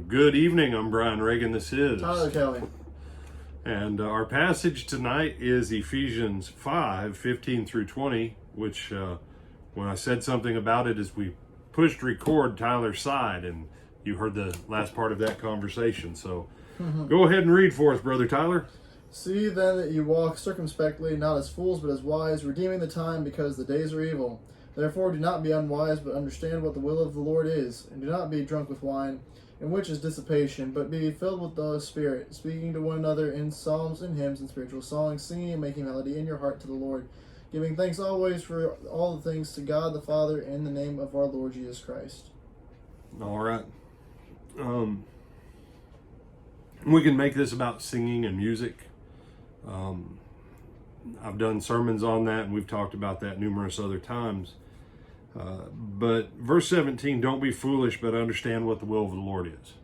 Good evening. I'm Brian Reagan. This is Tyler Kelly. And our passage tonight is Ephesians 5:15 through 20, which when I said something about it as we pushed record, Tyler sighed, and you heard the last part of that conversation. So go ahead and read for us, Brother Tyler. See then that you walk circumspectly, not as fools, but as wise, redeeming the time, because the days are evil. Therefore do not be unwise, but understand what the will of the Lord is. And do not be drunk with wine, in which is dissipation, but be filled with the Spirit, speaking to one another in psalms and hymns and spiritual songs, singing and making melody in your heart to the Lord, giving thanks always for all the things to God the Father in the name of our Lord Jesus Christ. All right. We can make this about singing and music. I've done sermons on that, and we've talked about that numerous other times. But verse 17, don't be foolish, but understand what the will of the Lord is.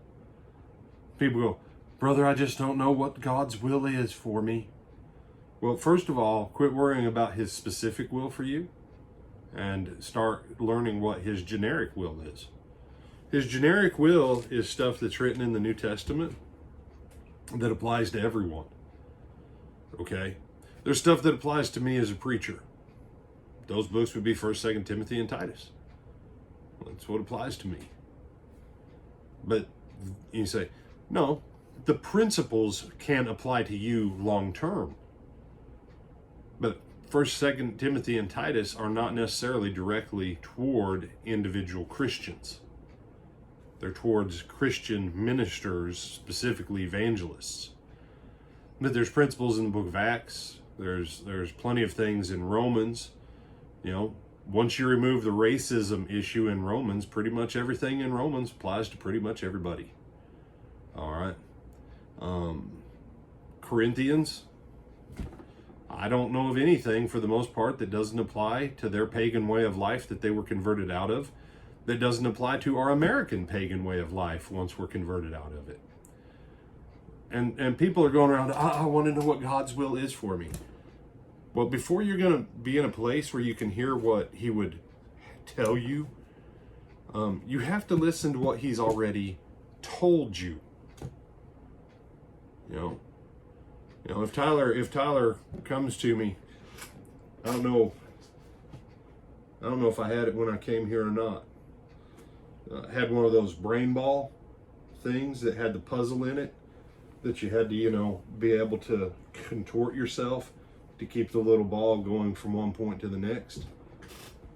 People go, brother, I just don't know what God's will is for me. Well, first of all, quit worrying about his specific will for you and start learning what his generic will is. His generic will is stuff that's written in the New Testament that applies to everyone. Okay? There's stuff that applies to me as a preacher. Those books would be 1st, 2nd Timothy, and Titus. That's what applies to me. But you say, no, the principles can apply to you long term. But 1st, 2nd Timothy, and Titus are not necessarily directly toward individual Christians. They're towards Christian ministers, specifically evangelists. But there's principles in the book of Acts. There's plenty of things in Romans. You know, once you remove the racism issue in Romans, pretty much everything in Romans applies to pretty much everybody. All right. Corinthians, I don't know of anything for the most part that doesn't apply to their pagan way of life that they were converted out of, that doesn't apply to our American pagan way of life once we're converted out of it. And people are going around, I want to know what God's will is for me. Well, before you're going to be in a place where you can hear what he would tell you, you have to listen to what he's already told you. You know, if Tyler comes to me, I don't know if I had it when I came here or not. I had one of those brain ball things that had the puzzle in it that you had to, be able to contort yourself to keep the little ball going from one point to the next.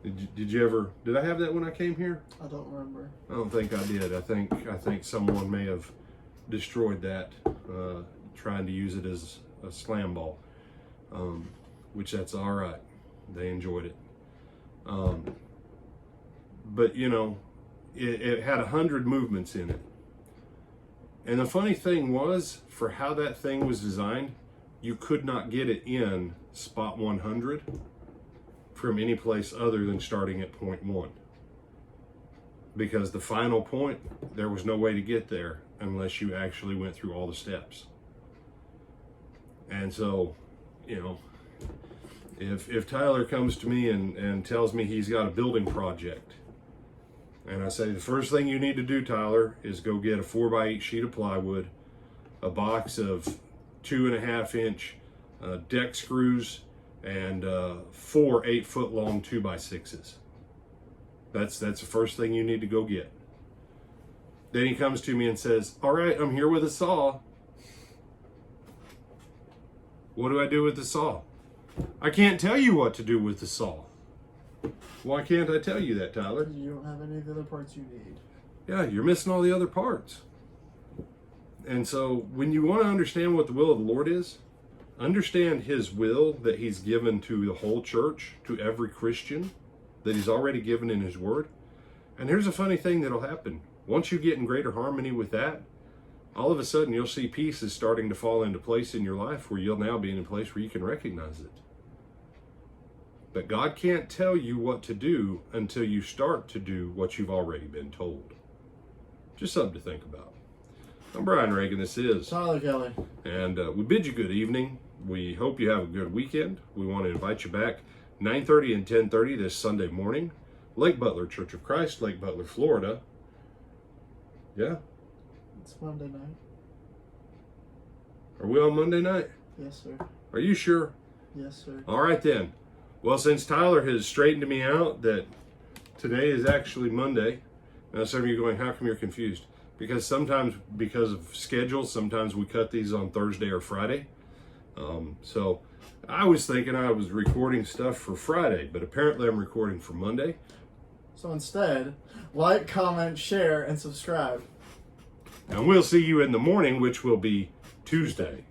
Did I have that when I came here? I don't remember. I don't think I did. I think someone may have destroyed that, trying to use it as a slam ball, which that's all right. They enjoyed it. But it had 100 movements in it. And the funny thing was, for how that thing was designed, you could not get it in spot 100 from any place other than starting at point 1. Because the final point, there was no way to get there unless you actually went through all the steps. And so, if Tyler comes to me and tells me he's got a building project, and I say, the first thing you need to do, Tyler, is go get a 4x8 sheet of plywood, a box of 2.5-inch deck screws, and 4 8-foot long 2x6s. That's the first thing you need to go get. Then he comes to me and says, all right, I'm here with a saw. What do I do with the saw? I can't tell you what to do with the saw. Why can't I tell you that, Tyler? You don't have any of the other parts you need. Yeah, you're missing all the other parts. And so when you want to understand what the will of the Lord is, understand his will that he's given to the whole church, to every Christian, that he's already given in his word. And here's a funny thing that'll happen. Once you get in greater harmony with that, all of a sudden you'll see pieces starting to fall into place in your life where you'll now be in a place where you can recognize it. But God can't tell you what to do until you start to do what you've already been told. Just something to think about. I'm Brian Reagan. This is Tyler Kelly. And we bid you good evening. We hope you have a good weekend. We want to invite you back 9:30 and 10:30 this Sunday morning. Lake Butler Church of Christ, Lake Butler, Florida. Yeah. It's Monday night. Are we on Monday night? Yes, sir. Are you sure? Yes, sir. All right then. Well, since Tyler has straightened me out that today is actually Monday, now some of you are going, how come you're confused? Because sometimes, because of schedules, sometimes we cut these on Thursday or Friday. So I was thinking I was recording stuff for Friday, but apparently I'm recording for Monday. So instead, like, comment, share, and subscribe. And we'll see you in the morning, which will be Tuesday.